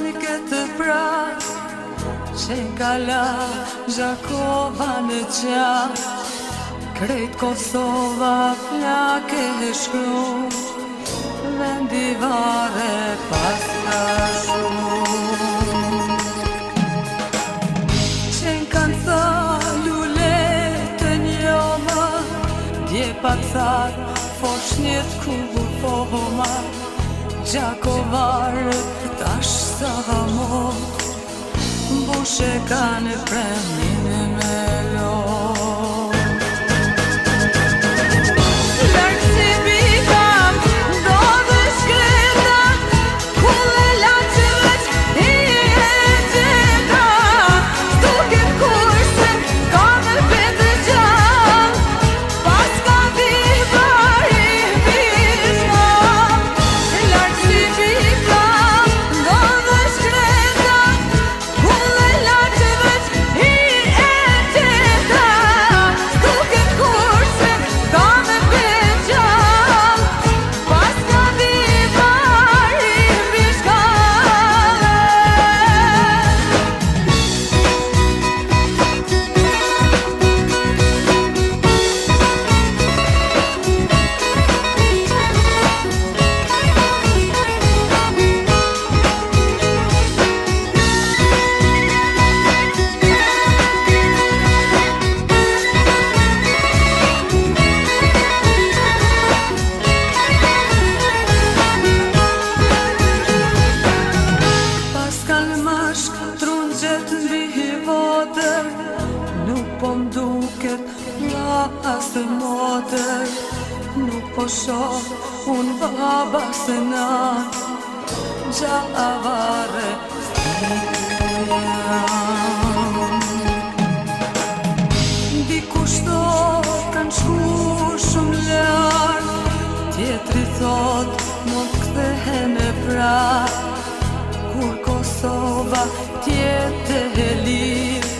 tani këtë prak që kala Zhakova në qak krejt Kosova plake e shkru vendi vare pas ka shumë që kanë tha lule të njoma dje pacar foshnjet ku pohoma Gjakovarët tash sa mo bushe kanë premin me lo nuk po m'duket nga as të motër nuk po shoh unë baba se nan Gjavare dikush thot kanë shku shumë larg tjetri thot mund kthehen e prap kur Kosova tjetë e lirë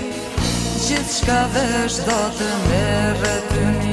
gjithçka vesh do të merret mirë